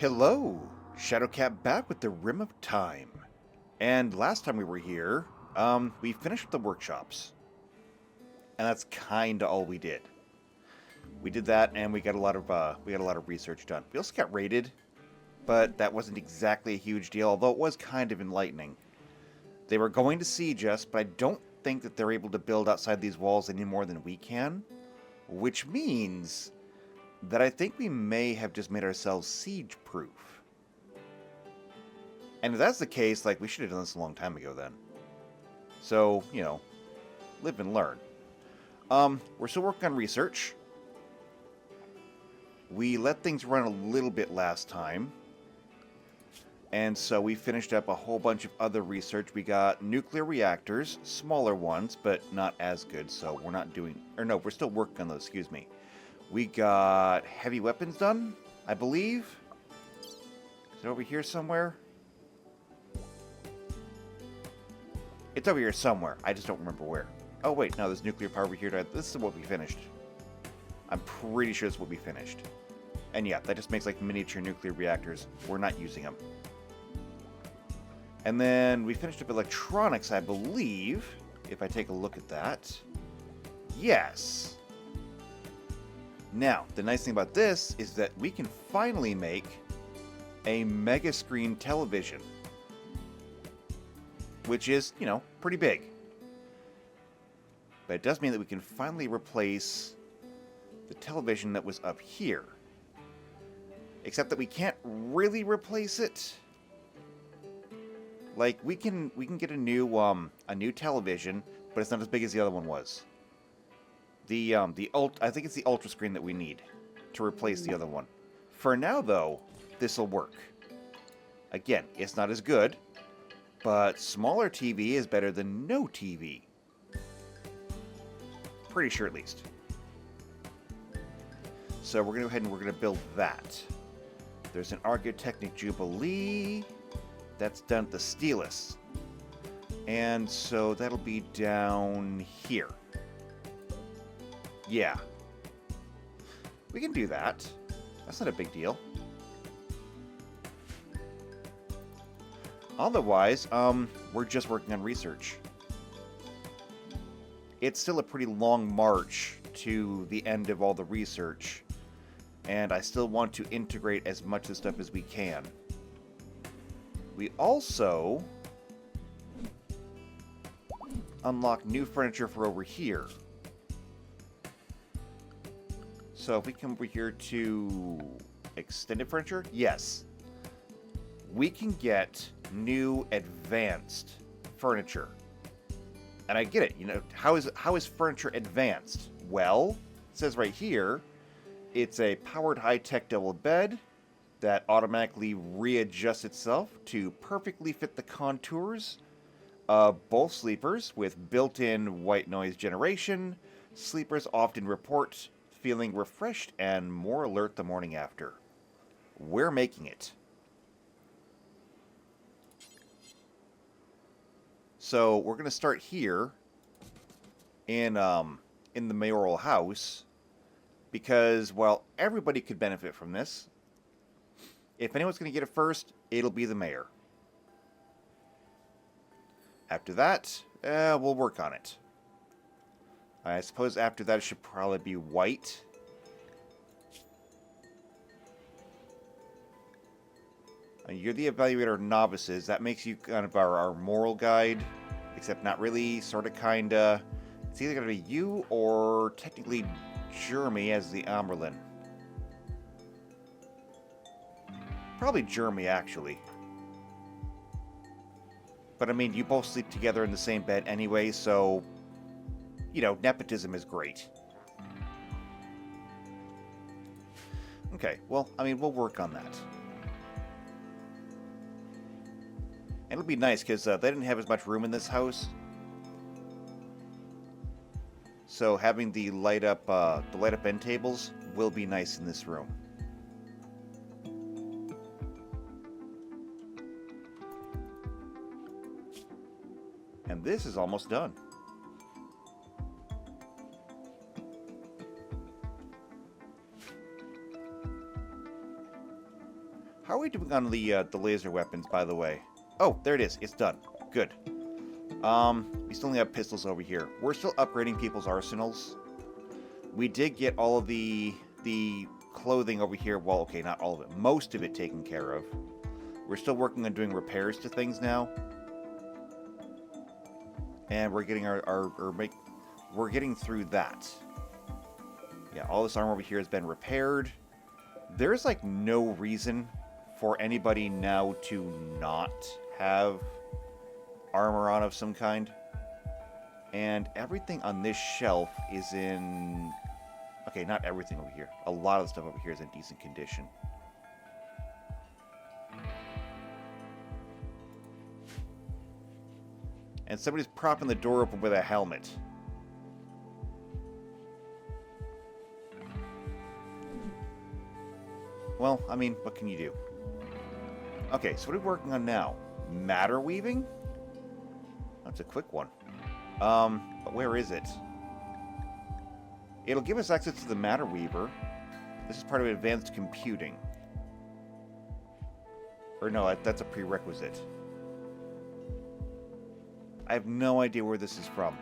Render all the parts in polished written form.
Hello, Shadowcat back with the Rim of Time. And last time we were here, we finished the workshops. And that's kinda all we did. We did that and we got a lot of research done. We also got raided, but that wasn't exactly a huge deal, although it was kind of enlightening. They were going to siege us, but I don't think that they're able to build outside these walls any more than we can, which means that I think we may have just made ourselves siege-proof. And if that's the case, like, we should have done this a long time ago then. So, live and learn. We're still working on research. We let things run a little bit last time. And so we finished up a whole bunch of other research. We got nuclear reactors, smaller ones, but not as good, so we're not doing... Or no, we're still working on those, excuse me. We got heavy weapons done, I believe. Is it over here somewhere? It's over here somewhere. I just don't remember where. Oh, wait. No, there's nuclear power over here. This is what we finished. I'm pretty sure this is what we finished. And yeah, that just makes like miniature nuclear reactors. We're not using them. And then we finished up electronics, I believe. If I take a look at that. Yes. Now, the nice thing about this is that we can finally make a mega screen television. Which is, pretty big. But it does mean that we can finally replace the television that was up here. Except that we can't really replace it. Like, we can get a new television, but it's not as big as the other one was. I think it's the Ultra screen that we need to replace the other one. For now, though, this'll work. Again, it's not as good, but smaller TV is better than no TV. Pretty sure, at least. So we're going to go ahead and we're going to build that. There's an Archaeotechnic Jubilee. That's done at the Steelus. And so that'll be down here. Yeah. We can do that. That's not a big deal. Otherwise, we're just working on research. It's still a pretty long march to the end of all the research, and I still want to integrate as much of the stuff as we can. We also unlock new furniture for over here. So if we come over here to extended furniture, yes. We can get new advanced furniture. And I get it, how is furniture advanced? Well, it says right here, it's a powered high-tech double bed that automatically readjusts itself to perfectly fit the contours of both sleepers with built-in white noise generation. Sleepers often report feeling refreshed and more alert the morning after. We're making it. So we're going to start here in the mayoral house because, well, everybody could benefit from this. If anyone's going to get it first, it'll be the mayor. After that, we'll work on it. I suppose after that it should probably be white. You're the evaluator of novices. That makes you kind of our moral guide, except not really, sort of, kinda. It's either going to be you or technically Jeremy as the Amerlin. Probably Jeremy, actually. But I mean, you both sleep together in the same bed anyway, so, nepotism is great. Okay, well, I mean, we'll work on that. And it'll be nice, because they didn't have as much room in this house. So having the light up end tables will be nice in this room. And this is almost done. How are we doing on the laser weapons, by the way? Oh, there it is. It's done. Good. We still only have pistols over here. We're still upgrading people's arsenals. We did get all of the clothing over here. Well, okay, not all of it. Most of it taken care of. We're still working on doing repairs to things now. And we're getting we're getting through that. Yeah, all this armor over here has been repaired. There's like no reason for anybody now to not have armor on of some kind. And everything on this shelf is in... Okay, not everything over here. A lot of the stuff over here is in decent condition. And somebody's propping the door open with a helmet. Well, I mean, what can you do? Okay, so what are we working on now? Matter weaving? That's a quick one. But where is it? It'll give us access to the Matter Weaver. This is part of advanced computing. Or no, that's a prerequisite. I have no idea where this is from.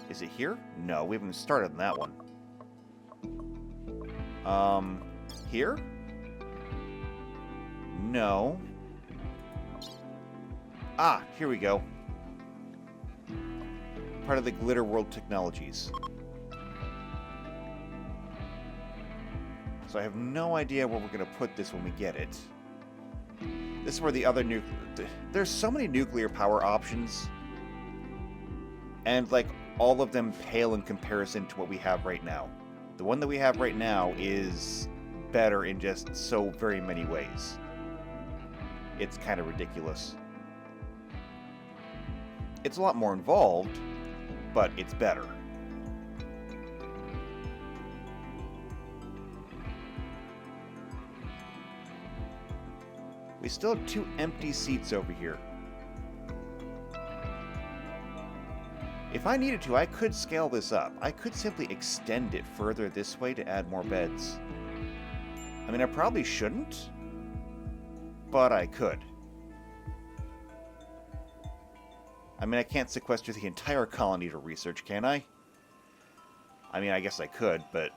Is it here? No, we haven't started on that one. Here? No. Ah, here we go. Part of the Glitter World Technologies. So I have no idea where we're going to put this when we get it. This is where the other there's so many nuclear power options. And, like, all of them pale in comparison to what we have right now. The one that we have right now is better in just so very many ways. It's kind of ridiculous. It's a lot more involved, but it's better. We still have 2 empty seats over here. If I needed to, I could scale this up. I could simply extend it further this way to add more beds. I mean, I probably shouldn't, but I could. I mean, I can't sequester the entire colony to research, can I? I mean, I guess I could, but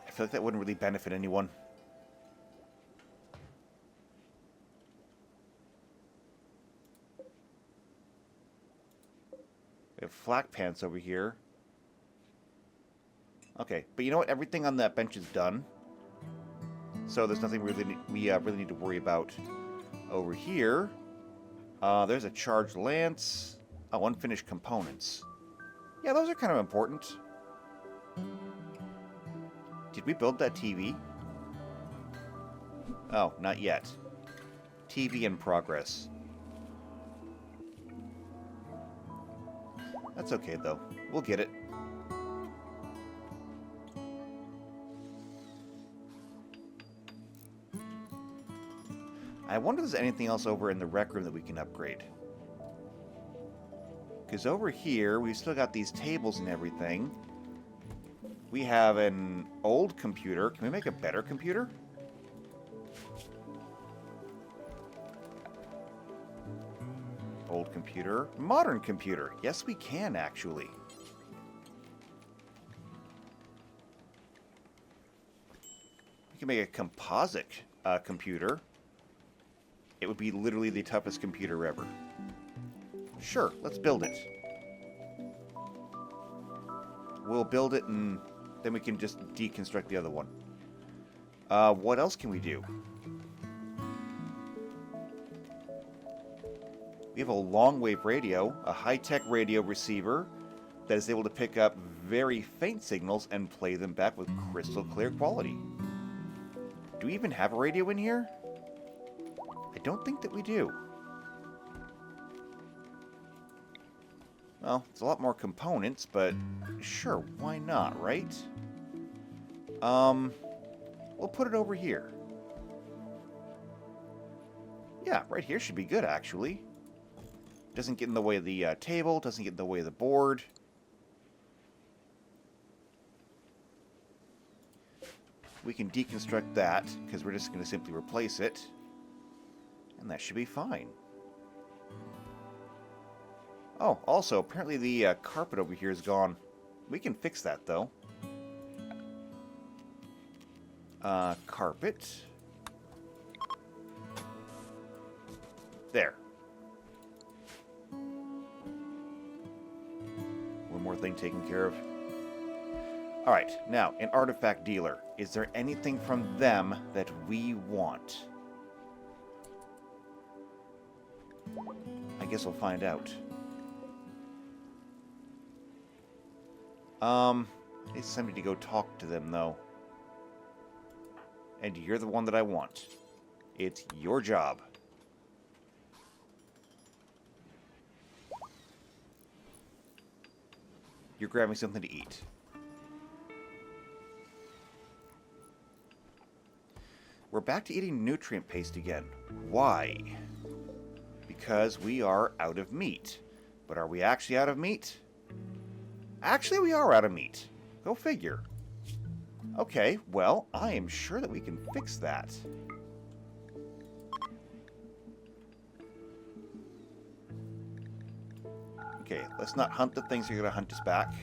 I feel like that wouldn't really benefit anyone. We have flak pants over here. Okay, but you know what? Everything on that bench is done. So there's nothing we really need to worry about over here. There's a charged lance. Oh, unfinished components. Yeah, those are kind of important. Did we build that TV? Oh, not yet. TV in progress. That's okay, though. We'll get it. I wonder if there's anything else over in the rec room that we can upgrade. Because over here, we've still got these tables and everything. We have an old computer. Can we make a better computer? Old computer. Modern computer. Yes, we can, actually. We can make a composite computer. It would be literally the toughest computer ever. Sure, let's build it. We'll build it and then we can just deconstruct the other one. What else can we do? We have a long-wave radio, a high-tech radio receiver that is able to pick up very faint signals and play them back with crystal clear quality. Do we even have a radio in here? I don't think that we do. Well, it's a lot more components, but sure, why not, right? We'll put it over here. Yeah, right here should be good, actually. Doesn't get in the way of the table, doesn't get in the way of the board. We can deconstruct that, because we're just going to simply replace it. And that should be fine. Oh, also, apparently the carpet over here is gone. We can fix that, though. Carpet. There. One more thing taken care of. Alright, now, an artifact dealer. Is there anything from them that we want? I guess we'll find out. It's somebody to go talk to them, though. And you're the one that I want. It's your job. You're grabbing something to eat. We're back to eating nutrient paste again. Why? Because we are out of meat. But are we actually out of meat? Actually, we are out of meat. Go figure. Okay, well, I am sure that we can fix that. Okay, let's not hunt the things that are going to hunt us back.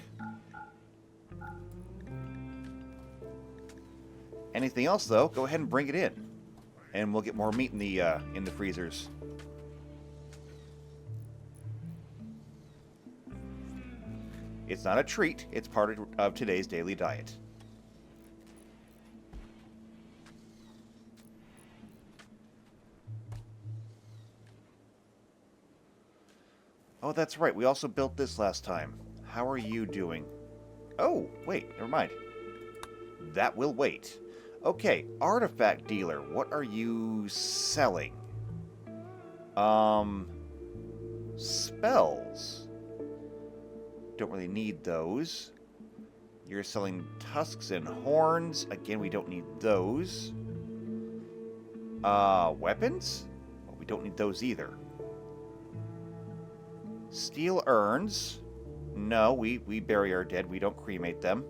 Anything else, though, go ahead and bring it in. And we'll get more meat in the freezers. It's not a treat, it's part of today's daily diet. Oh, that's right, we also built this last time. How are you doing? Oh, wait, never mind. That will wait. Okay, artifact dealer, what are you selling? Spells. Don't really need those. You're selling tusks and horns. Again, we don't need those. Weapons? Well, we don't need those either. Steel urns. No, we bury our dead. We don't cremate them.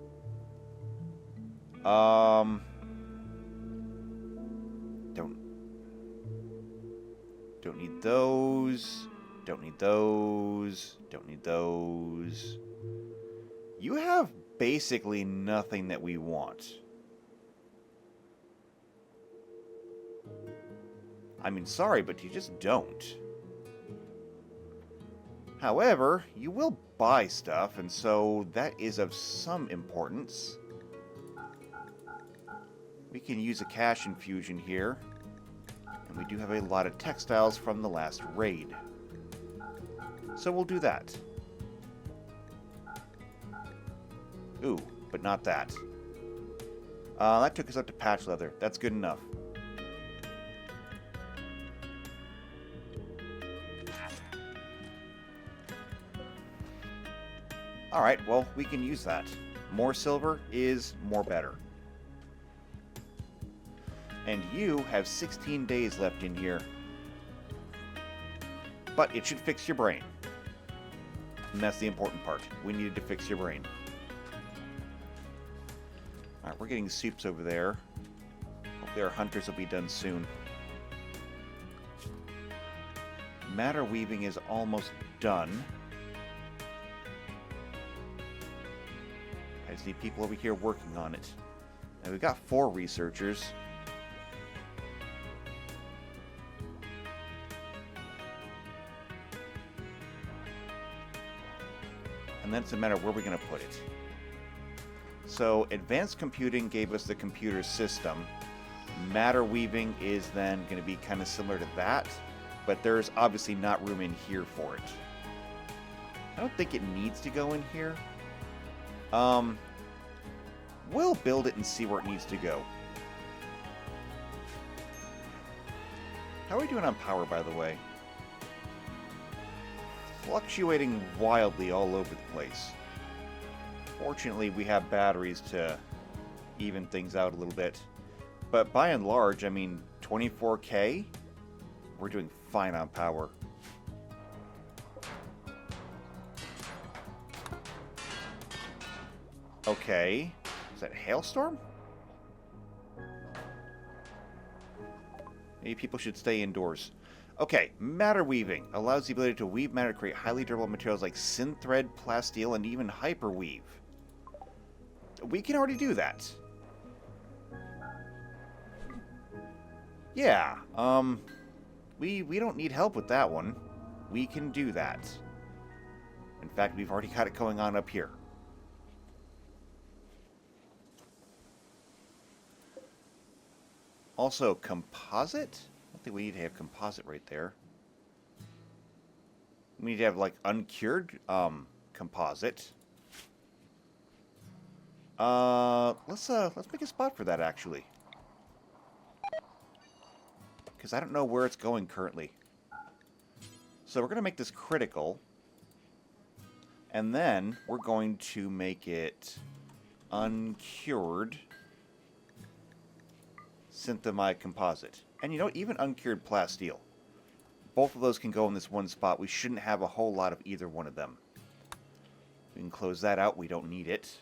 Don't need those. Don't need those. Don't need those. You have basically nothing that we want. I mean, sorry, but you just don't. However, you will buy stuff, and so that is of some importance. We can use a cash infusion here. And we do have a lot of textiles from the last raid. So we'll do that. Ooh, but not that. That took us up to patch leather. That's good enough. Alright, well, we can use that. More silver is more better. And you have 16 days left in here. But it should fix your brain. And that's the important part. We needed to fix your brain. Alright, we're getting soups over there. Hopefully our hunters will be done soon. Matter weaving is almost done. I just need people over here working on it. Now we've got 4 researchers. And then it's a matter of where we're going to put it. So advanced computing gave us the computer system. Matter weaving is then going to be kind of similar to that, but there's obviously not room in here for it. I don't think it needs to go in here. We'll build it and see where it needs to go. How are we doing on power, by the way? Fluctuating wildly all over the place. Fortunately, we have batteries to even things out a little bit. But by and large, I mean, 24K, we're doing fine on power. Okay. Is that a hailstorm? Maybe people should stay indoors. Okay, matter weaving allows the ability to weave matter to create highly durable materials like synthread, plasteel, and even hyperweave. We can already do that. Yeah, we don't need help with that one. We can do that. In fact, we've already got it going on up here. Also, composite? I don't think we need to have composite right there. We need to have, like, uncured, composite. Let's make a spot for that, actually. Because I don't know where it's going currently. So we're going to make this critical. And then we're going to make it uncured synthemide composite. And you know, even uncured plasteel. Both of those can go in this one spot. We shouldn't have a whole lot of either one of them. We can close that out. We don't need it.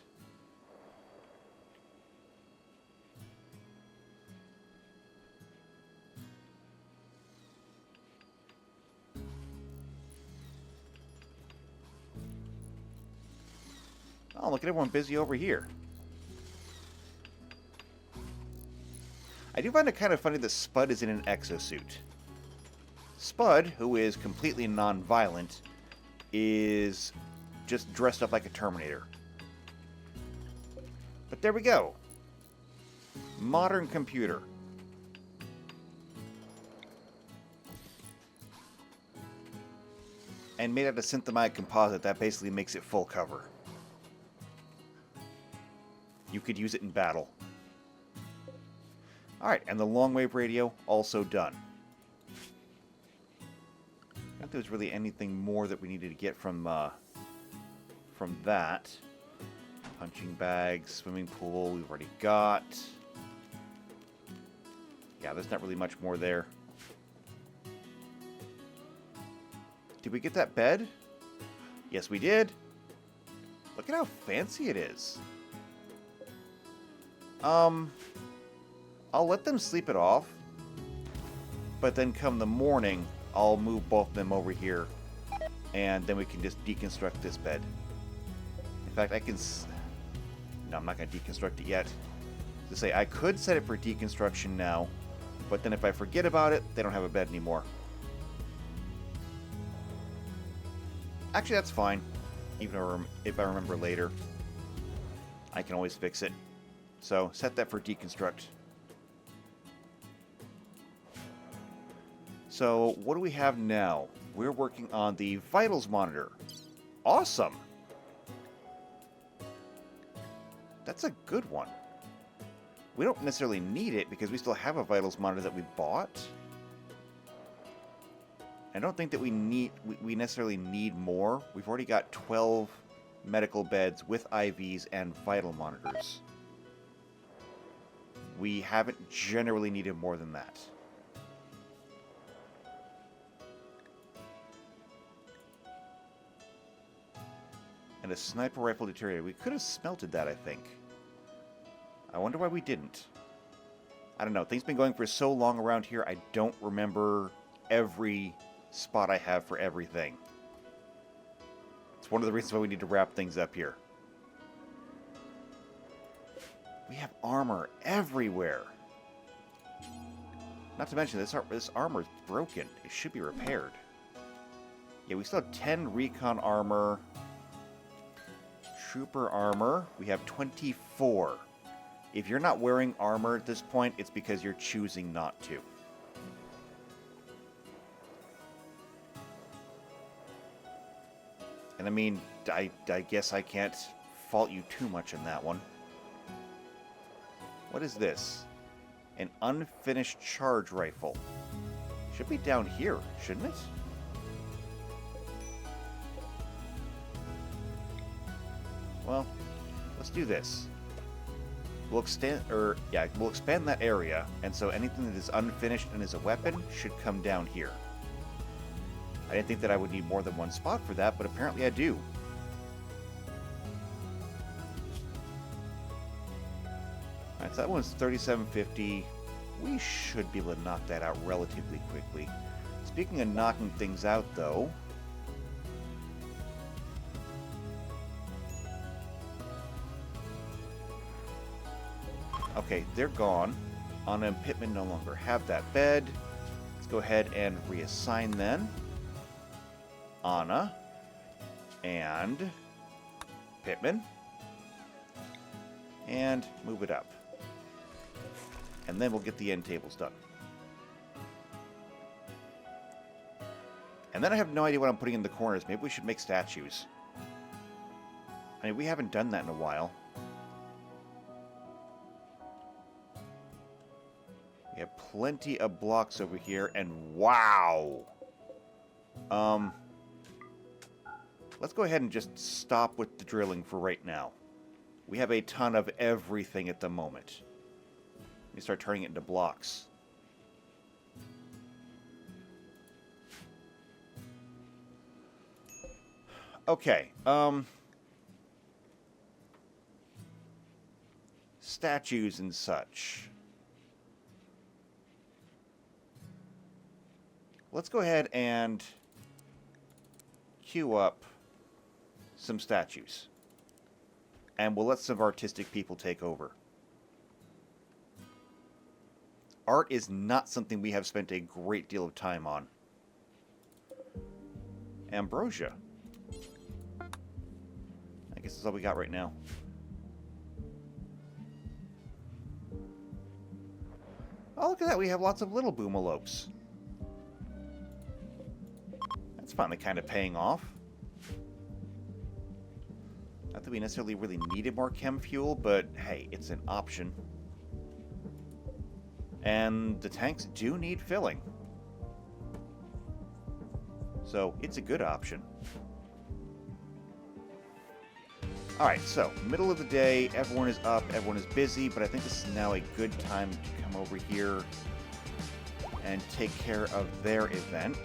Oh, look at everyone busy over here. I do find it kind of funny that Spud is in an exosuit. Spud, who is completely non-violent, is just dressed up like a Terminator. But there we go. Modern computer. And made out of synthemide composite, that basically makes it full cover. You could use it in battle. Alright, and the long-wave radio, also done. I don't think there's really anything more that we needed to get from that. Punching bags, swimming pool, we've already got. Yeah, there's not really much more there. Did we get that bed? Yes, we did. Look at how fancy it is. I'll let them sleep it off, but then come the morning, I'll move both of them over here, and then we can just deconstruct this bed. In fact, I can... No, I'm not going to deconstruct it yet. To say, I could set it for deconstruction now, but then if I forget about it, they don't have a bed anymore. Actually, that's fine. Even if I remember later, I can always fix it. So, set that for deconstruct. So, what do we have now? We're working on the vitals monitor. Awesome! That's a good one. We don't necessarily need it because we still have a vitals monitor that we bought. I don't think that we necessarily need more. We've already got 12 medical beds with IVs and vital monitors. We haven't generally needed more than that. And a sniper rifle deteriorated. We could have smelted that, I think. I wonder why we didn't. I don't know. Things have been going for so long around here, I don't remember every spot I have for everything. It's one of the reasons why we need to wrap things up here. We have armor everywhere. Not to mention, this armor is broken. It should be repaired. Yeah, we still have 10 recon armor. Trooper armor. We have 24. If you're not wearing armor at this point, it's because you're choosing not to. And I mean, I guess I can't fault you too much on that one. What is this? An unfinished charge rifle. Should be down here, shouldn't it? Well, let's do this. We'll expand that area, and so anything that is unfinished and is a weapon should come down here. I didn't think that I would need more than one spot for that, but apparently I do. Alright, so that one's $37.50. We should be able to knock that out relatively quickly. Speaking of knocking things out, though... Okay, they're gone. Anna and Pittman no longer have that bed. Let's go ahead and reassign then. Anna and Pittman. And move it up. And then we'll get the end tables done. And then I have no idea what I'm putting in the corners. Maybe we should make statues. I mean, we haven't done that in a while. We have plenty of blocks over here, and wow! Let's go ahead and just stop with the drilling for right now. We have a ton of everything at the moment. Let me start turning it into blocks. Okay, statues and such. Let's go ahead and queue up some statues. And we'll let some artistic people take over. Art is not something we have spent a great deal of time on. Ambrosia. I guess that's all we got right now. Oh, look at that. We have lots of little boomalopes. That's finally kind of paying off. Not that we necessarily really needed more chem fuel, but hey, it's an option. And the tanks do need filling. So, it's a good option. Alright, so, middle of the day, everyone is up, everyone is busy, but I think this is now a good time to come over here and take care of their event.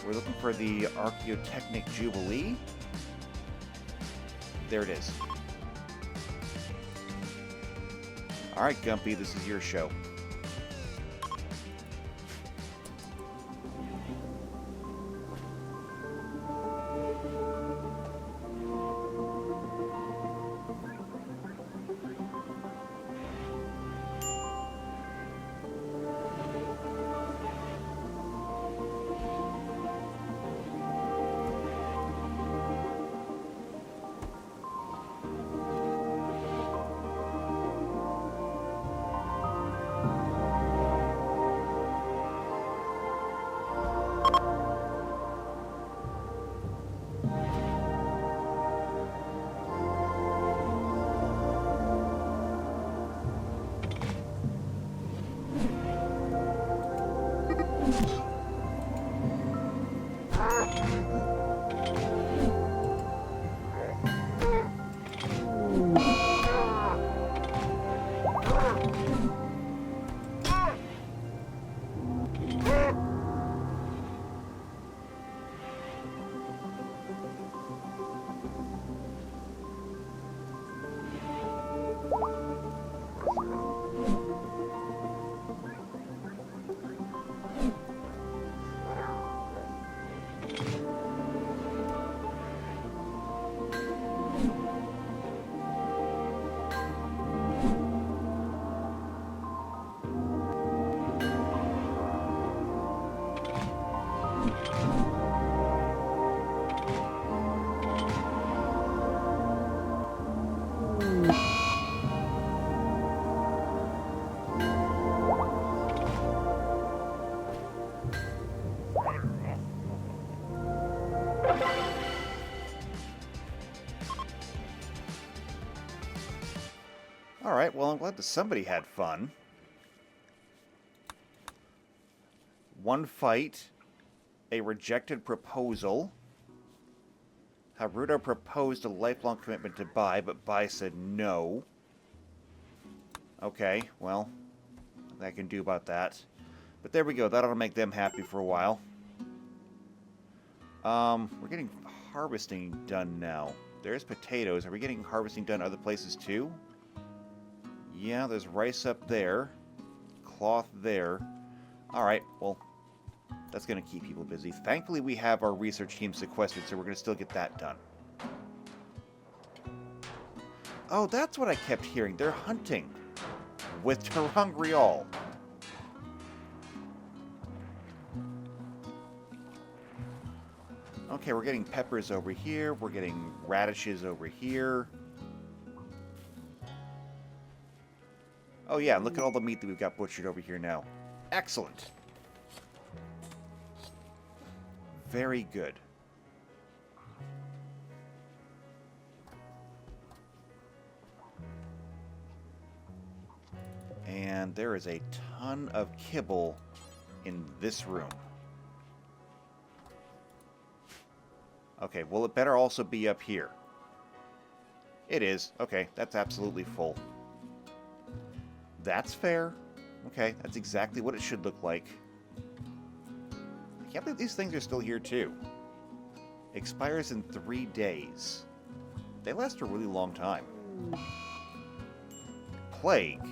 We're looking for the Archaeotechnic Jubilee. There it is. Alright, Gumpy, this is your show. Alright, well, I'm glad that somebody had fun. One fight, a rejected proposal. Haruto proposed a lifelong commitment to Bai, but Bai said no. Okay, well, nothing I can do about that. But there we go, that ought to make them happy for a while. We're getting harvesting done now. There's potatoes. Are we getting harvesting done other places too? Yeah, there's rice up there. cloth there. Alright, well, that's going to keep people busy. Thankfully, we have our research team sequestered, so we're going to still get that done. Oh, that's what I kept hearing. They're hunting with ter'angreal. Okay, we're getting peppers over here. We're getting radishes over here. Oh yeah, and look at all the meat that we've got butchered over here now. Excellent. Very good. And there is a ton of kibble in this room. Okay, well, it better also be up here. It is. Okay, that's absolutely full. That's fair. Okay, that's exactly what it should look like. I can't believe these things are still here, too. Expires in 3 days. They last a really long time. Plague.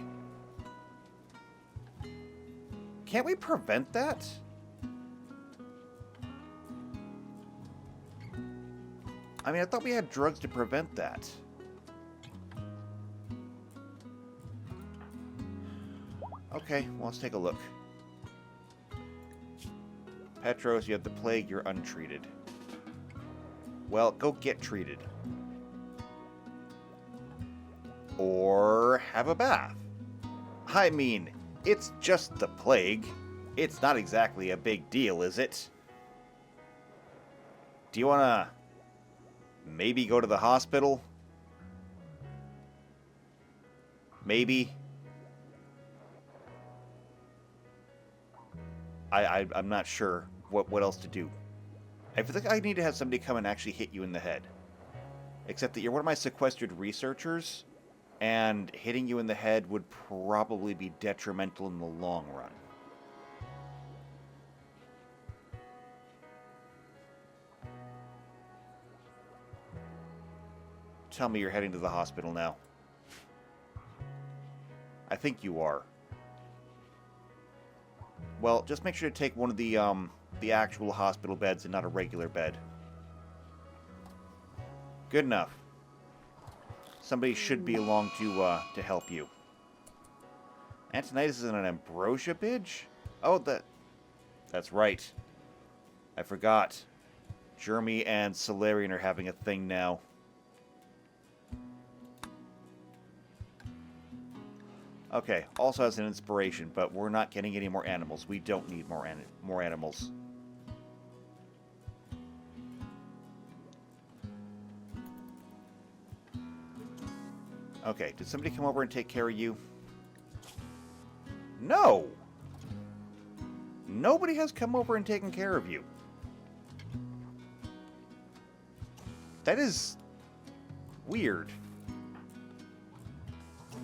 Can't we prevent that? I mean, I thought we had drugs to prevent that. Okay, well, let's take a look. Petros, you have the plague, you're untreated. Well, go get treated. Or have a bath. I mean, it's just the plague. It's not exactly a big deal, is it? Do you want to maybe go to the hospital? Maybe. I'm not sure what else to do. I feel like I need to have somebody come and actually hit you in the head. Except that you're one of my sequestered researchers, and hitting you in the head would probably be detrimental in the long run. Tell me you're heading to the hospital now. I think you are. Well, just make sure to take one of the actual hospital beds and not a regular bed. Good enough. Somebody should be along to help you. Antonitis is an ambrosia bidge? Oh, that's right. I forgot. Jeremy and Solarian are having a thing now. Okay, also has an inspiration, but we're not getting any more animals. We don't need more animals. Okay, did somebody come over and take care of you? No! Nobody has come over and taken care of you. That is weird.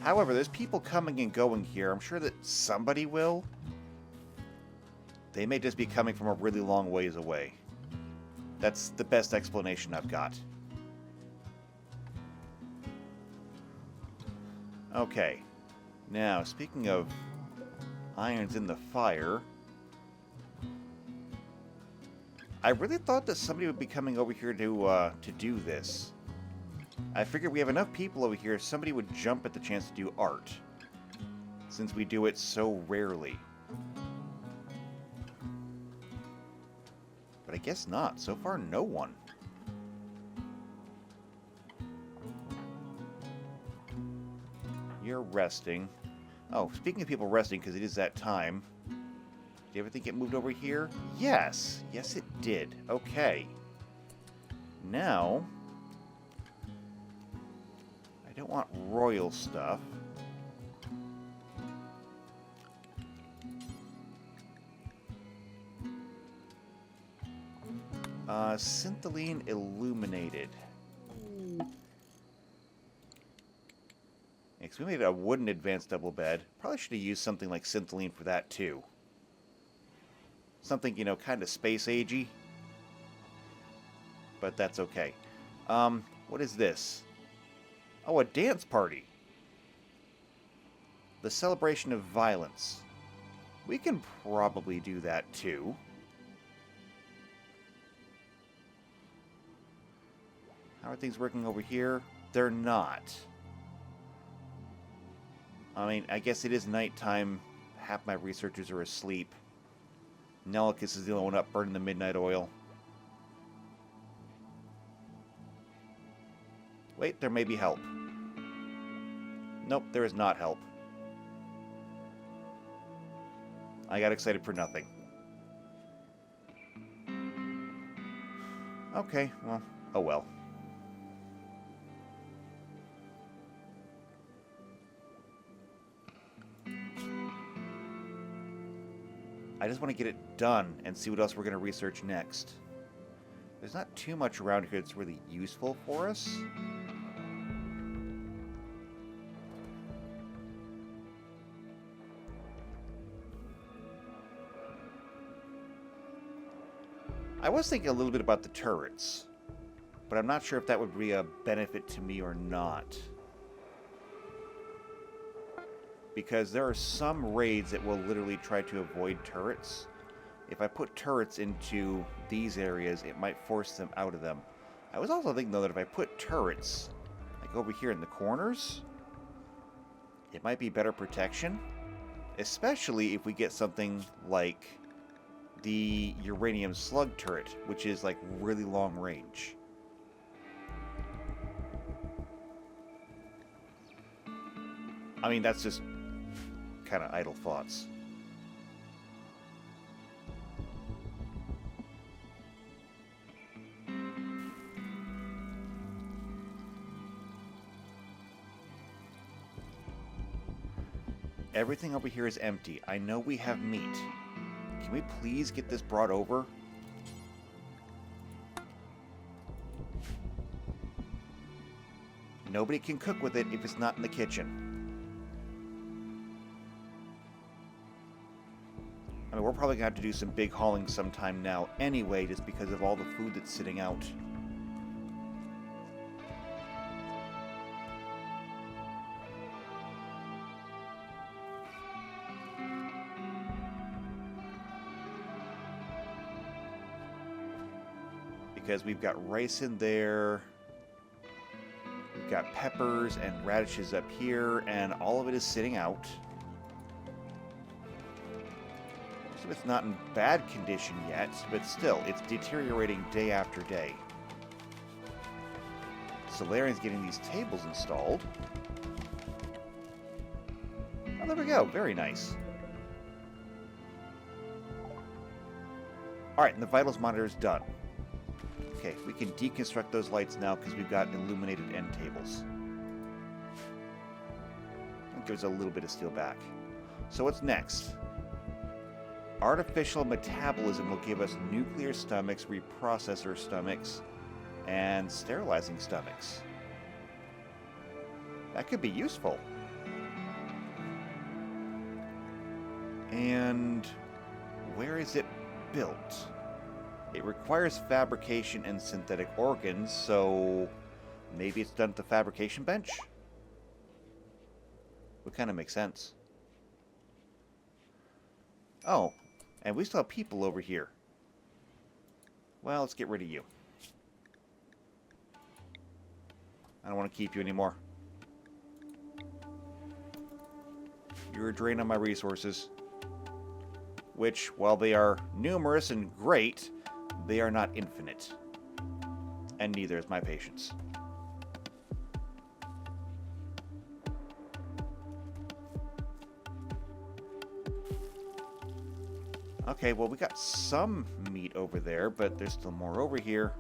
However, there's people coming and going here. I'm sure that somebody will. They may just be coming from a really long ways away. That's the best explanation I've got. Okay. Now, speaking of irons in the fire, I really thought that somebody would be coming over here to do this. I figured we have enough people over here, somebody would jump at the chance to do art, since we do it so rarely. But I guess not. So far, no one. You're resting. Oh, speaking of people resting, because it is that time, did you ever think it moved over here? Yes! Yes, it did. Okay. Now, I don't want royal stuff. Syntholine illuminated. Because we made a wooden advanced double bed. Probably should have used something like syntholine for that too. Something, you know, kind of space agey. But that's okay. What is this? Oh, a dance party. The celebration of violence. We can probably do that too. How are things working over here? They're not. I mean, I guess it is nighttime. Half my researchers are asleep. Nelicus is the only one up burning the midnight oil. Wait, there may be help. Nope, there is not help. I got excited for nothing. Okay, well, oh well. I just want to get it done and see what else we're going to research next. There's not too much around here that's really useful for us. I was thinking a little bit about the turrets, but I'm not sure if that would be a benefit to me or not. Because there are some raids that will literally try to avoid turrets. If I put turrets into these areas, it might force them out of them. I was also thinking, though, that if I put turrets, like over here in the corners, it might be better protection. Especially if we get something like the uranium slug turret, which is like really long range. I mean, that's just kind of idle thoughts. Everything over here is empty. I know we have meat. Can we please get this brought over? Nobody can cook with it if it's not in the kitchen. I mean, we're probably going to have to do some big hauling sometime now anyway, just because of all the food that's sitting out. Because we've got rice in there, we've got peppers and radishes up here, and all of it is sitting out. So it's not in bad condition yet, but still, it's deteriorating day after day. Solarian's getting these tables installed. Oh, there we go. Very nice. Alright, and the vitals monitor is done. Okay, we can deconstruct those lights now because we've got illuminated end tables. That gives a little bit of steel back. So what's next? Artificial metabolism will give us nuclear stomachs, reprocessor stomachs, and sterilizing stomachs. That could be useful. And where is it built? It requires fabrication and synthetic organs, so maybe it's done at the fabrication bench? Would kind of make sense. Oh, and we still have people over here. Well, let's get rid of you. I don't want to keep you anymore. You're a drain on my resources. Which, while they are numerous and great, they are not infinite. And neither is my patience. Okay, well, we got some meat over there, but there's still more over here.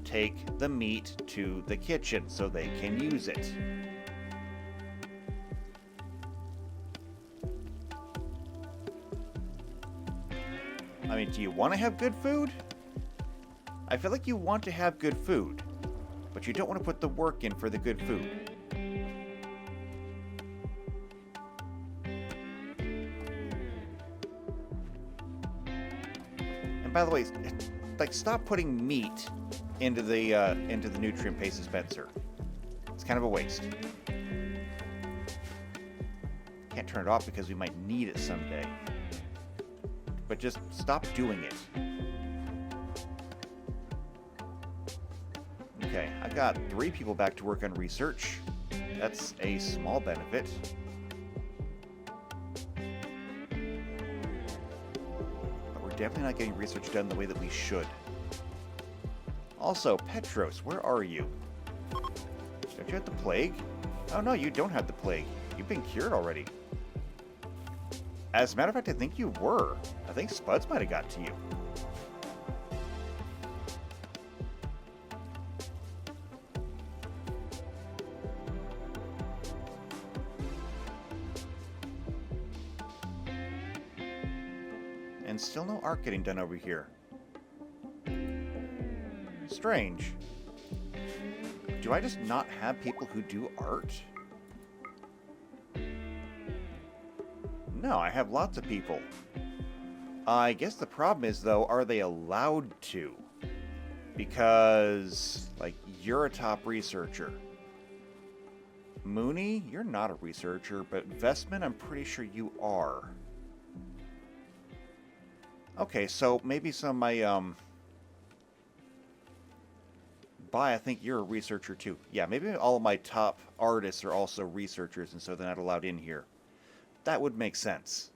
Take the meat to the kitchen so they can use it. I mean, do you want to have good food? I feel like you want to have good food, but you don't want to put the work in for the good food. And by the way, like, stop putting meat into the nutrient paste dispenser. It's kind of a waste. Can't turn it off because we might need it someday. But just stop doing it. Okay, I got 3 people back to work on research. That's a small benefit. But we're definitely not getting research done the way that we should. Also, Petros, where are you? Don't you have the plague? Oh no, you don't have the plague. You've been cured already. As a matter of fact, I think you were. I think Spuds might have got to you. And still no art getting done over here. Strange. Do I just not have people who do art? No, I have lots of people. I guess the problem is, though, are they allowed to? Because, like, you're a top researcher. Mooney, you're not a researcher, but Vestman, I'm pretty sure you are. Okay, so maybe some of my, I think you're a researcher too. Yeah, maybe all of my top artists are also researchers, and so they're not allowed in here. That would make sense.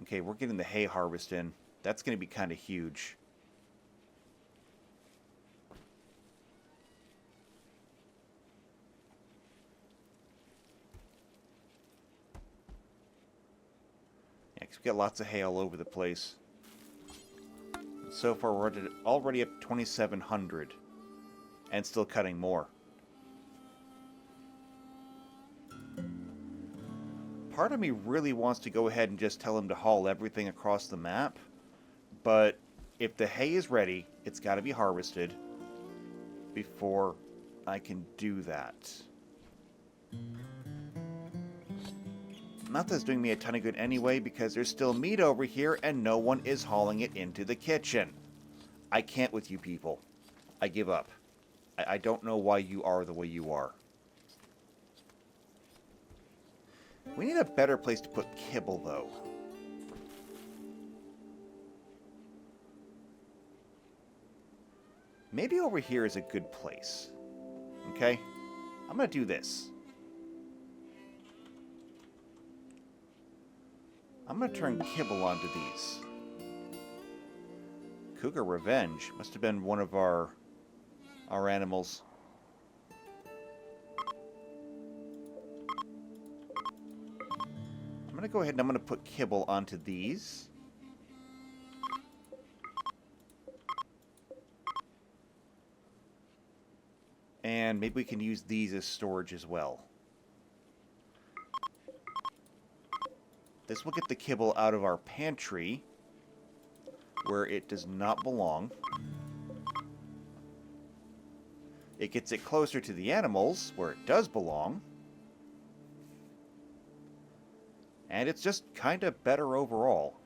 Okay, we're getting the hay harvest in. That's going to be kind of huge. Yeah, 'cause we got lots of hay all over the place. So far, we're already up 2,700. And still cutting more. Part of me really wants to go ahead and just tell him to haul everything across the map. But if the hay is ready, it's got to be harvested before I can do that. Not that it's doing me a ton of good anyway, because there's still meat over here and no one is hauling it into the kitchen. I can't with you people. I give up. I don't know why you are the way you are. We need a better place to put kibble, though. Maybe over here is a good place. Okay? I'm going to do this. I'm going to turn kibble onto these. Cougar Revenge must have been one of our animals. I'm going to go ahead and I'm going to put kibble onto these. And maybe we can use these as storage as well. This will get the kibble out of our pantry, where it does not belong. It gets it closer to the animals, where it does belong. And it's just kind of better overall.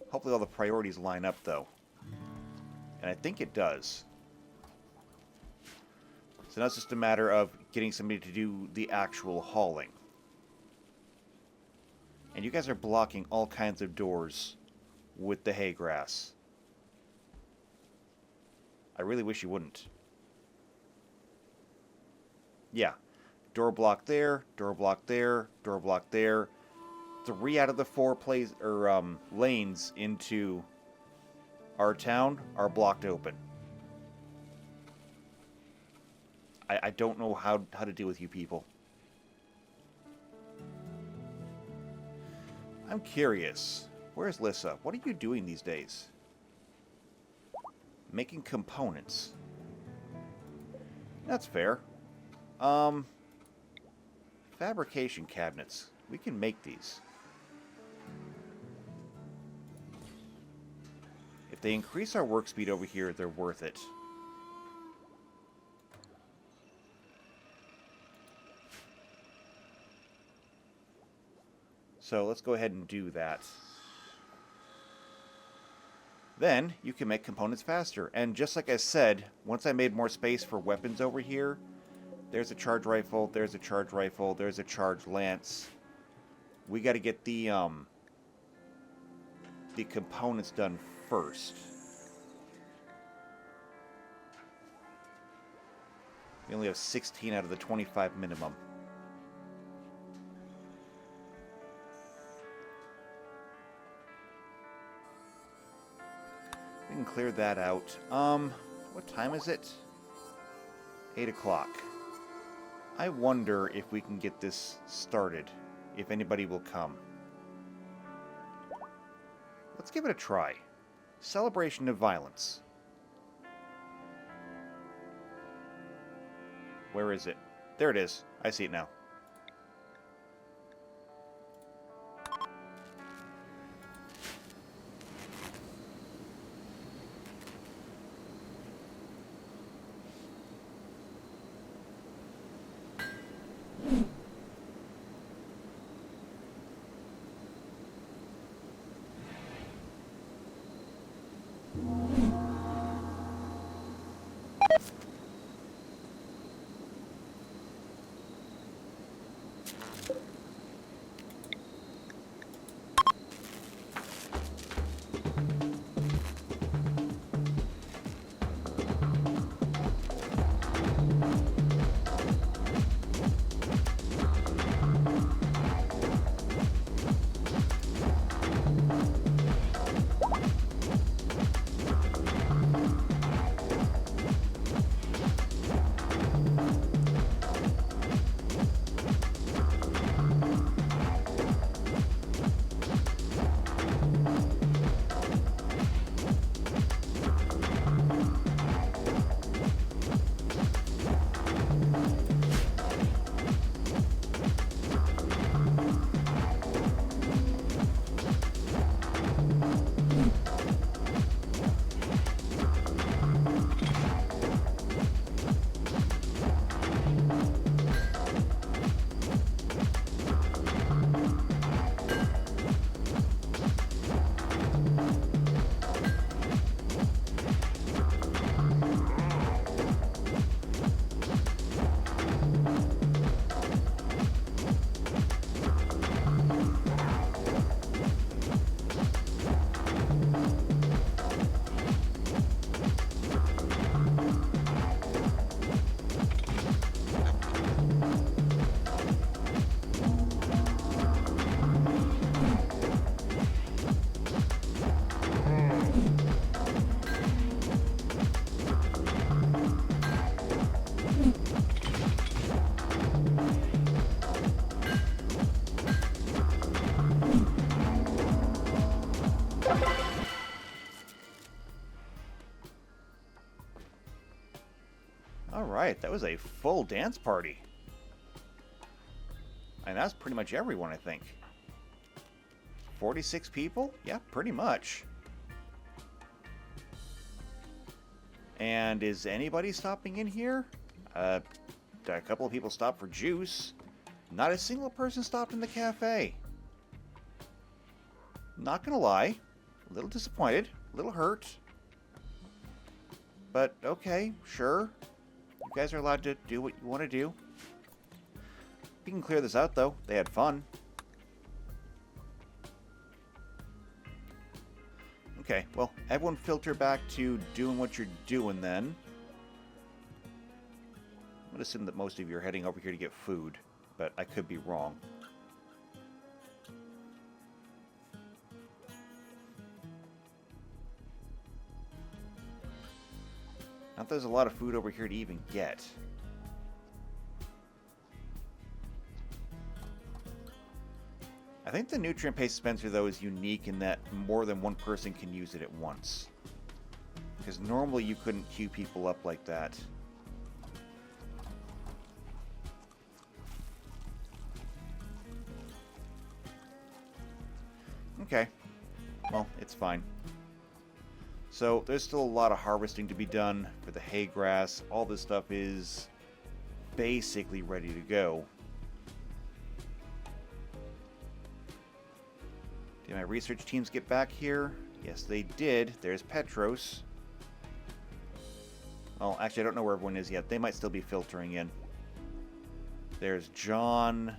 Hopefully all the priorities line up, though. And I think it does. So now it's just a matter of getting somebody to do the actual hauling. And you guys are blocking all kinds of doors with the hay grass. I really wish you wouldn't. Yeah. Door block there, door block there, door block there. 3 out of the 4 lanes into our town are blocked open. I don't know how to deal with you people. I'm curious. Where's Lissa? What are you doing these days? Making components. That's fair. Fabrication cabinets. We can make these. If they increase our work speed over here, they're worth it. So let's go ahead and do that. Then you can make components faster. And just like I said, once I made more space for weapons over here, there's a charge rifle, there's a charge rifle, there's a charge lance. We got to get the components done first. We only have 16 out of the 25 minimum. We can clear that out. What time is it? 8 o'clock. I wonder if we can get this started, if anybody will come. Let's give it a try. Celebration of violence. Where is it? There it is. I see it now. Alright, that was a full dance party. And that's pretty much everyone, I think. 46 people? Yeah, pretty much. And is anybody stopping in here? A couple of people stopped for juice. Not a single person stopped in the cafe. Not gonna lie, a little disappointed, a little hurt. But okay, sure. You guys are allowed to do what you want to do. We can clear this out, though. They had fun. Okay, well, everyone filter back to doing what you're doing then. I'm going to assume that most of you are heading over here to get food, but I could be wrong. Not that there's a lot of food over here to even get. I think the nutrient paste dispenser, though, is unique in that more than one person can use it at once. Because normally you couldn't queue people up like that. Okay. Well, it's fine. So, there's still a lot of harvesting to be done for the hay grass. All this stuff is basically ready to go. Did my research teams get back here? Yes, they did. There's Petros. Well, actually, I don't know where everyone is yet. They might still be filtering in. There's John.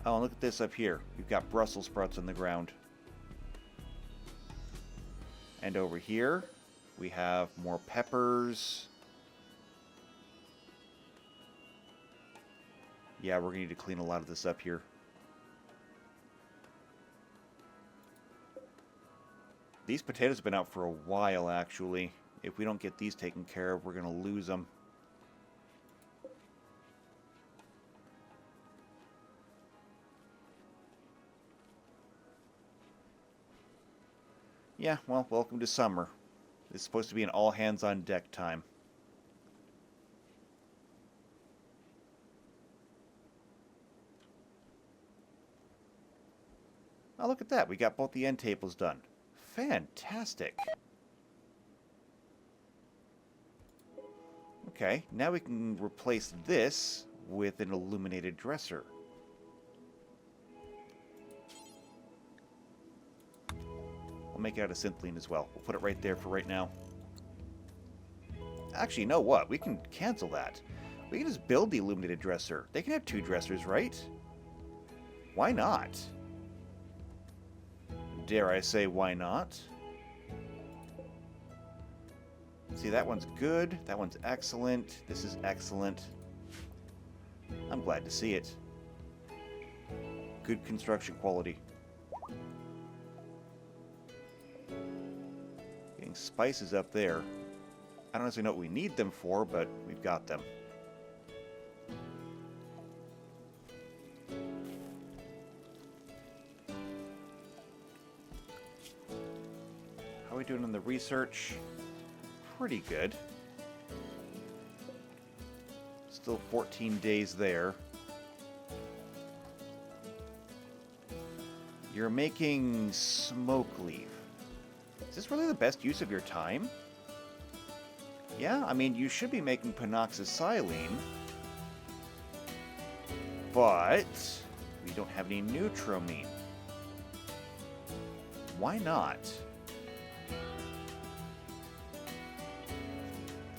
Oh, and look at this up here. We've got Brussels sprouts on the ground. And over here, we have more peppers. Yeah, we're going to need to clean a lot of this up here. These potatoes have been out for a while, actually. If we don't get these taken care of, we're going to lose them. Yeah, well, welcome to summer. It's supposed to be an all-hands-on-deck time. Oh, look at that. We got both the end tables done. Fantastic. Okay, now we can replace this with an illuminated dresser. We'll make it out of synthline as well. We'll put it right there for right now. Actually, you know what? We can cancel that. We can just build the illuminated dresser. They can have 2 dressers, right? Why not? Dare I say, why not? See, that one's good. That one's excellent. This is excellent. I'm glad to see it. Good construction quality. Getting spices up there. I don't necessarily know what we need them for, but we've got them. How are we doing on the research? Pretty good. Still 14 days there. You're making smoke leaf. Is this really the best use of your time? Yeah, I mean, you should be making panoxysilene. But we don't have any neutramine. Why not?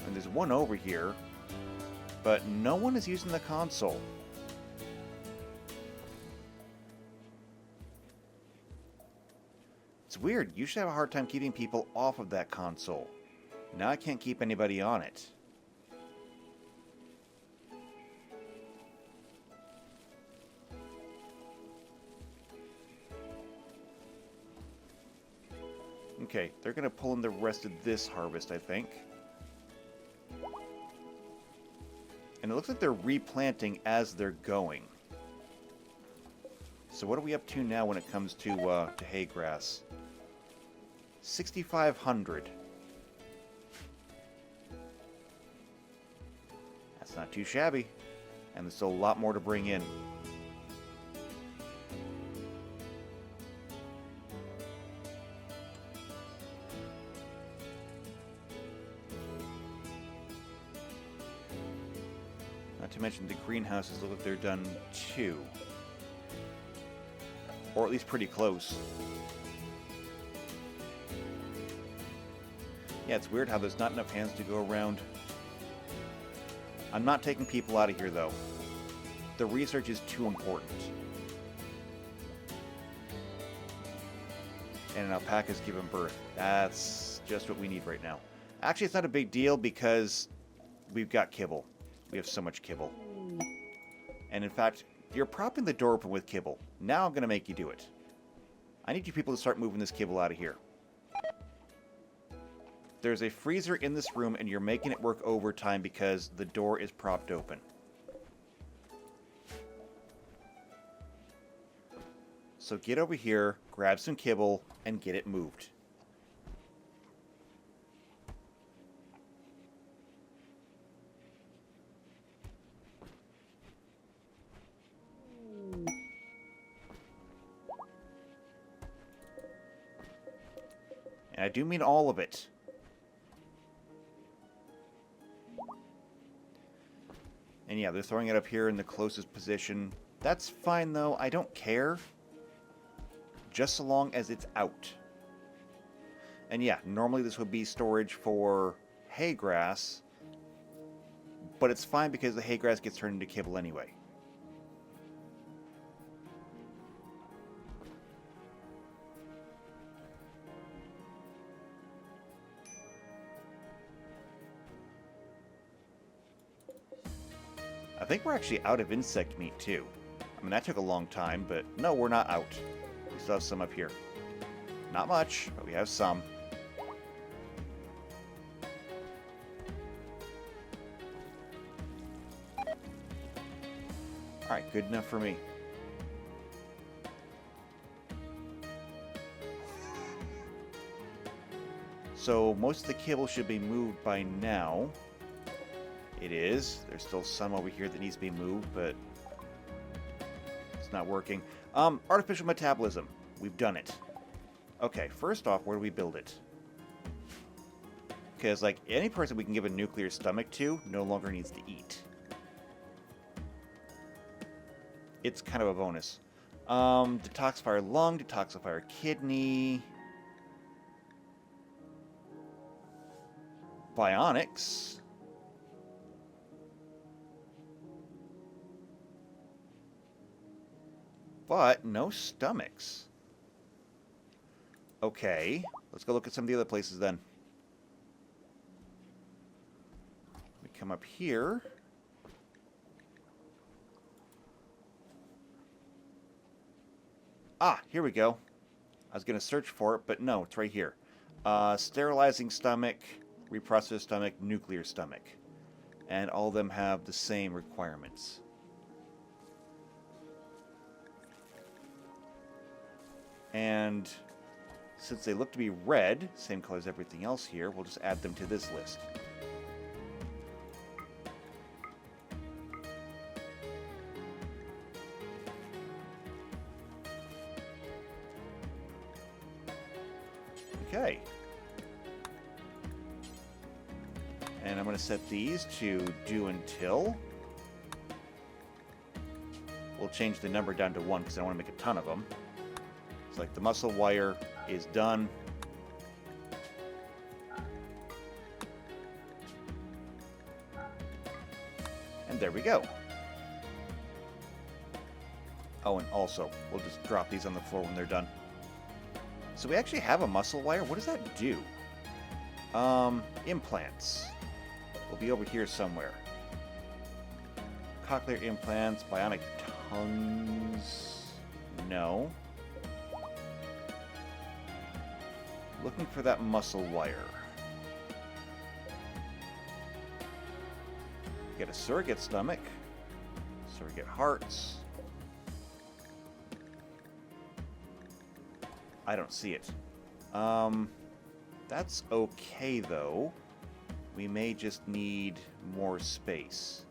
And there's one over here, but no one is using the console. It's weird. You should have a hard time keeping people off of that console. Now I can't keep anybody on it. Okay, they're going to pull in the rest of this harvest, I think. And it looks like they're replanting as they're going. So what are we up to now when it comes to hay grass? 6,500. That's not too shabby. And there's still a lot more to bring in. Not to mention the greenhouses look like they're done too. Or at least pretty close. Yeah, it's weird how there's not enough hands to go around. I'm not taking people out of here, though. The research is too important. And an alpaca's given birth. That's just what we need right now. Actually, it's not a big deal because we've got kibble. We have so much kibble. And in fact, you're propping the door open with kibble. Now I'm going to make you do it. I need you people to start moving this kibble out of here. There's a freezer in this room and you're making it work overtime because the door is propped open. So get over here, grab some kibble, and get it moved. And I do mean all of it. And yeah, they're throwing it up here in the closest position. That's fine, though. I don't care. Just so long as it's out. And yeah, normally this would be storage for hay grass, but it's fine because the hay grass gets turned into kibble anyway. I think we're actually out of insect meat, too. I mean, that took a long time, but no, we're not out. We still have some up here. Not much, but we have some. Alright, good enough for me. So, most of the kibble should be moved by now. It is. There's still some over here that needs to be moved, but it's not working. Artificial metabolism. We've done it. Okay, first off, where do we build it? Because, like, any person we can give a nuclear stomach to no longer needs to eat. It's kind of a bonus. Detoxifier lung, detoxifier kidney. Bionics. But no stomachs. Okay, let's go look at some of the other places then. We come up here. Ah, here we go. I was going to search for it, but no, it's right here. Sterilizing stomach, reprocessed stomach, nuclear stomach. And all of them have the same requirements. And since they look to be red, same color as everything else here, we'll just add them to this list. Okay. And I'm going to set these to do until. We'll change the number down to 1 because I want to make a ton of them. It's like the muscle wire is done. And there we go. Oh, and also, we'll just drop these on the floor when they're done. So we actually have a muscle wire. What does that do? Implants. Will be over here somewhere. Cochlear implants, bionic tongues. No. Looking for that muscle wire. Get a surrogate stomach. Surrogate hearts. I don't see it. That's okay, though. We may just need more space.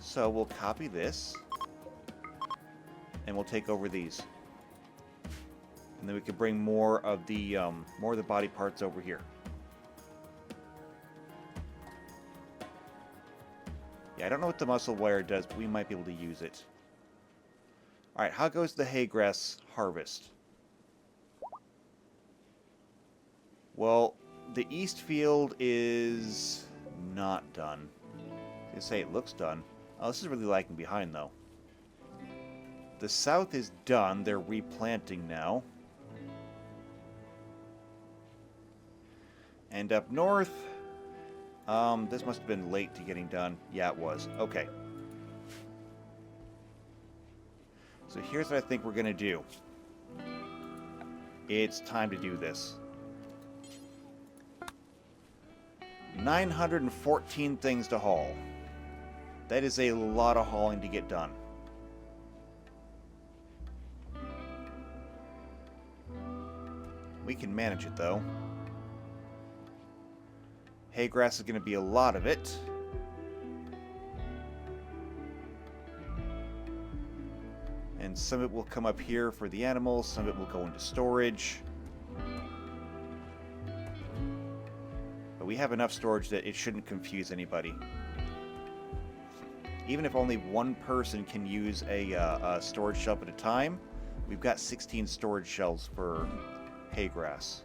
So we'll copy this. And we'll take over these. And then we can bring more of the body parts over here. Yeah, I don't know what the muscle wire does, but we might be able to use it. Alright, how goes the hay grass harvest? Well, the east field is not done. They say it looks done. Oh, this is really lagging behind, though. The south is done. They're replanting now. And up north, this must have been late to getting done. Yeah, it was. Okay. So here's what I think we're going to do. It's time to do this. 914 things to haul. That is a lot of hauling to get done. We can manage it, though. Hay grass is going to be a lot of it. And some of it will come up here for the animals, some of it will go into storage. But we have enough storage that it shouldn't confuse anybody. Even if only one person can use a storage shelf at a time, we've got 16 storage shelves for hay grass.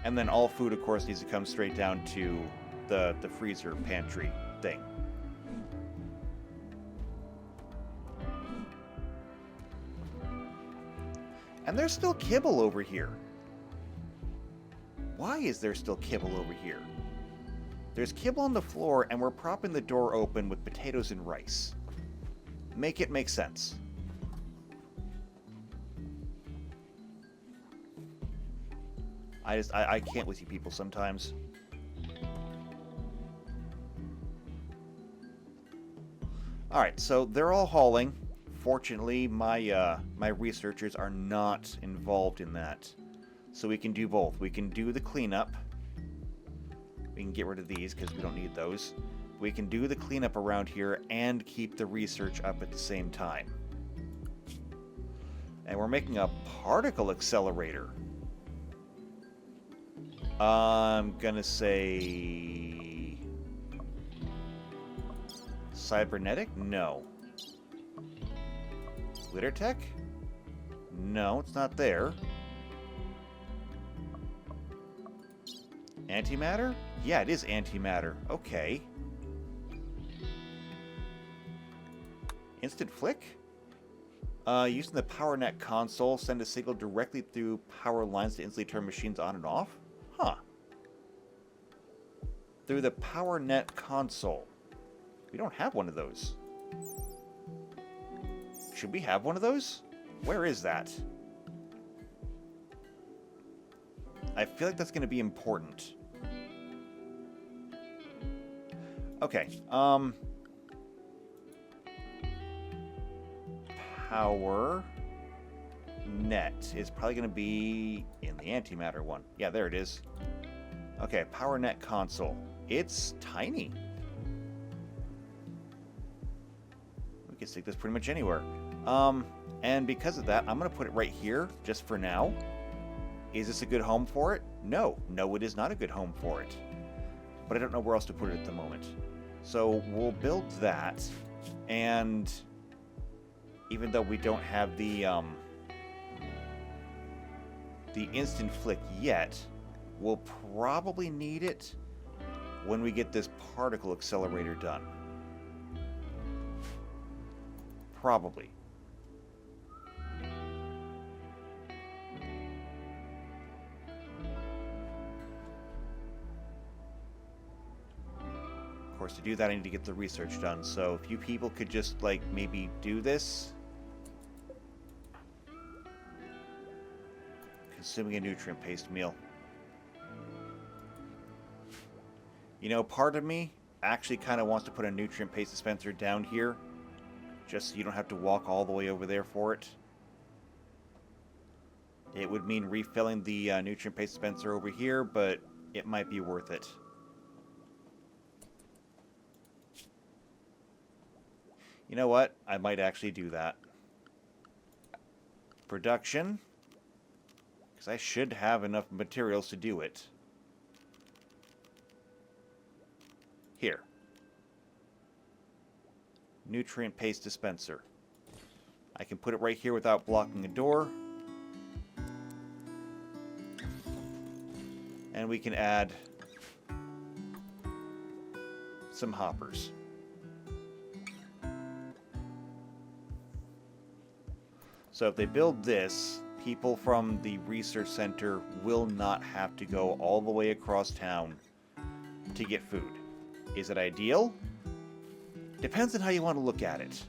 And then all food, of course, needs to come straight down to the freezer pantry thing. And there's still kibble over here. Why is there still kibble over here? There's kibble on the floor, and we're propping the door open with potatoes and rice. Make it make sense. I can't with you people sometimes. Alright, so they're all hauling. Fortunately, my researchers are not involved in that. So we can do both. We can do the cleanup. We can get rid of these because we don't need those. We can do the cleanup around here and keep the research up at the same time. And we're making a particle accelerator. I'm gonna say... cybernetic? No. Glitter tech? No, it's not there. Antimatter? Yeah, it is antimatter. Okay. Instant flick? Using the PowerNet console, send a signal directly through power lines to instantly turn machines on and off? Huh. Through the PowerNet console. We don't have one of those. Should we have one of those? Where is that? I feel like that's going to be important. Okay, Power Net is probably going to be in the antimatter one. Yeah, there it is. Okay, PowerNet console. It's tiny. We can stick this pretty much anywhere. And because of that, I'm going to put it right here, just for now. Is this a good home for it? No. No, it is not a good home for it. But I don't know where else to put it at the moment. So we'll build that, and even though we don't have the instant flick yet, we'll probably need it when we get this particle accelerator done. Probably. Of course, to do that I need to get the research done, so if you people could just, like, maybe do this. Consuming a nutrient paste meal. You know, part of me actually kind of wants to put a nutrient paste dispenser down here, just so you don't have to walk all the way over there for it. It would mean refilling the nutrient paste dispenser over here, but it might be worth it. You know what? I might actually do that. Production. Because I should have enough materials to do it. Here. Nutrient paste dispenser. I can put it right here without blocking a door. And we can add some hoppers. So if they build this, people from the research center will not have to go all the way across town to get food. Is it ideal? Depends on how you want to look at it.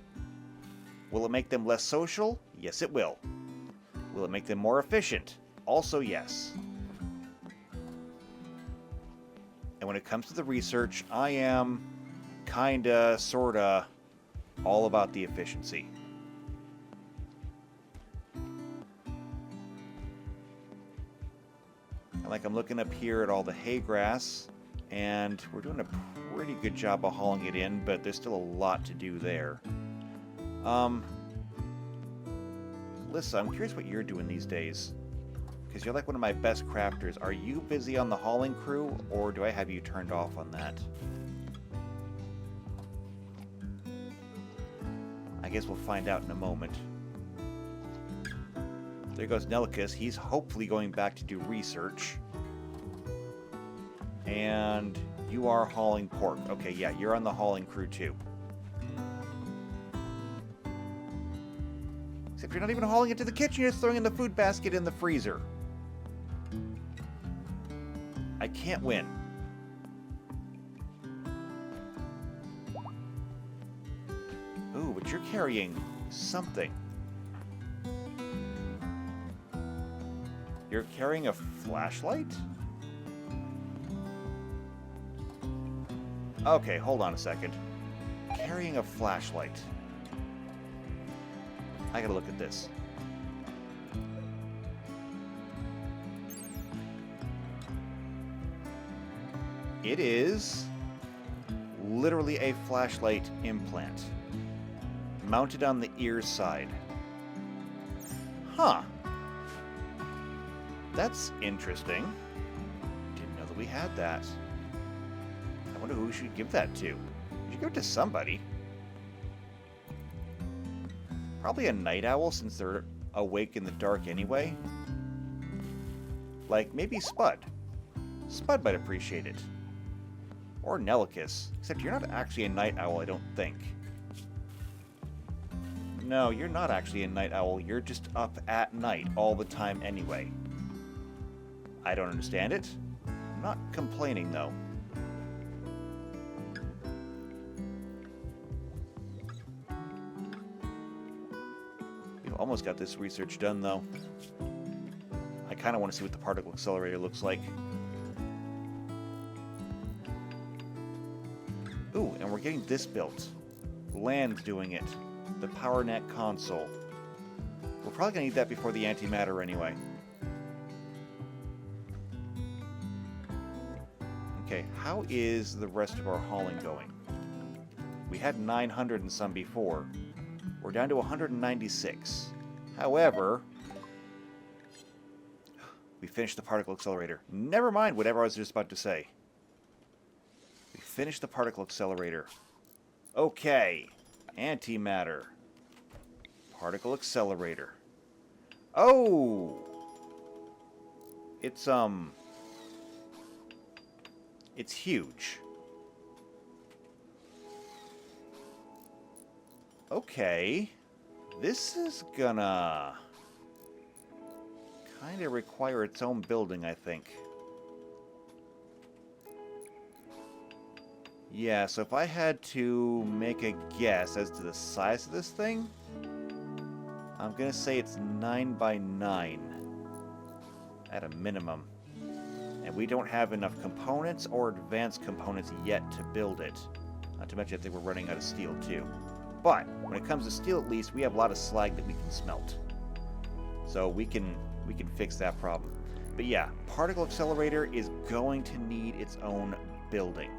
Will it make them less social? Yes, it will. Will it make them more efficient? Also, yes. And when it comes to the research, I am kinda, sorta, all about the efficiency. Like, I'm looking up here at all the hay grass, and we're doing a pretty good job of hauling it in, but there's still a lot to do there. Lissa, I'm curious what you're doing these days. Because you're like one of my best crafters. Are you busy on the hauling crew, or do I have you turned off on that? I guess we'll find out in a moment. There goes Nelicus. He's hopefully going back to do research. And you are hauling pork. Okay, yeah, you're on the hauling crew too. Except you're not even hauling it to the kitchen, you're just throwing in the food basket in the freezer. I can't win. Ooh, but you're carrying something. You're carrying a flashlight? Okay, hold on a second. Carrying a flashlight. I gotta look at this. It is literally a flashlight implant. Mounted on the ear side. Huh. That's interesting. Didn't know that we had that. I wonder who we should give that to. We should give it to somebody. Probably a night owl, since they're awake in the dark anyway. Like, maybe Spud. Spud might appreciate it. Or Nelicus. Except you're not actually a night owl, I don't think. No, you're not actually a night owl. You're just up at night all the time anyway. I don't understand it. I'm not complaining, though. We've almost got this research done, though. I kind of want to see what the particle accelerator looks like. Ooh, and we're getting this built. Land's doing it. The PowerNet console. We're probably going to need that before the antimatter anyway. Okay, how is the rest of our hauling going? We had 900 and some before. We're down to 196. However, we finished the particle accelerator. Never mind whatever I was just about to say. We finished the particle accelerator. Okay, antimatter. Particle accelerator. Oh! It's huge. Okay. This is gonna kind of require its own building, I think. Yeah, so if I had to make a guess as to the size of this thing, I'm gonna say it's 9 by 9 at a minimum. And we don't have enough components or advanced components yet to build it. Not to mention I think we're running out of steel too. But when it comes to steel, at least we have a lot of slag that we can smelt. So we can fix that problem. But yeah, particle accelerator is going to need its own building.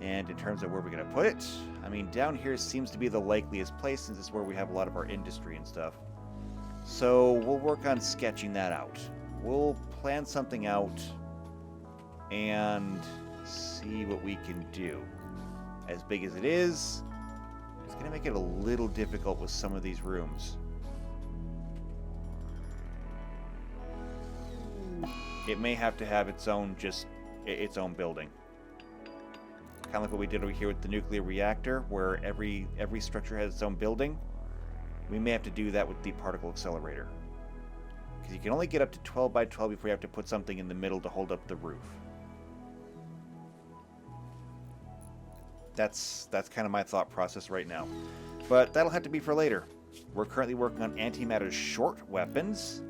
And in terms of where we're going to put it, I mean, down here seems to be the likeliest place since it's where we have a lot of our industry and stuff. So we'll work on sketching that out. We'll plan something out and see what we can do. As big as it is, it's going to make it a little difficult with some of these rooms. It may have to have its own building. Kind of like what we did over here with the nuclear reactor, where every structure has its own building. We may have to do that with the particle accelerator. Because you can only get up to 12 by 12 before you have to put something in the middle to hold up the roof. That's kind of my thought process right now. But that'll have to be for later. We're currently working on antimatter short weapons.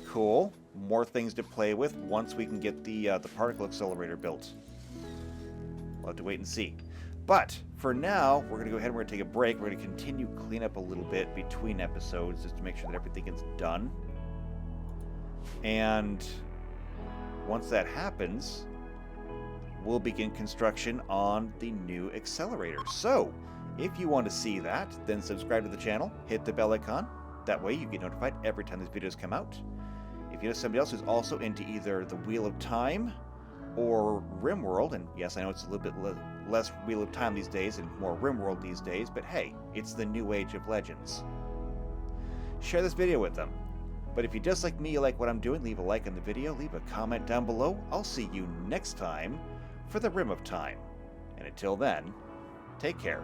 Cool. More things to play with once we can get the particle accelerator built. We'll have to wait and see. But for now, we're going to go ahead and we're going to take a break. We're going to continue clean up a little bit between episodes just to make sure that everything is done. And once that happens, we'll begin construction on the new accelerator. So, if you want to see that, then subscribe to the channel, hit the bell icon, That way you get notified every time these videos come out. If you know somebody else who's also into either the Wheel of Time or RimWorld, and yes, I know it's a little bit less Wheel of Time these days and more RimWorld these days, but hey, it's the new age of Legends. Share this video with them. But if you just like me, you like what I'm doing, leave a like on the video, leave a comment down below. I'll see you next time for the Rim of Time. And until then, take care.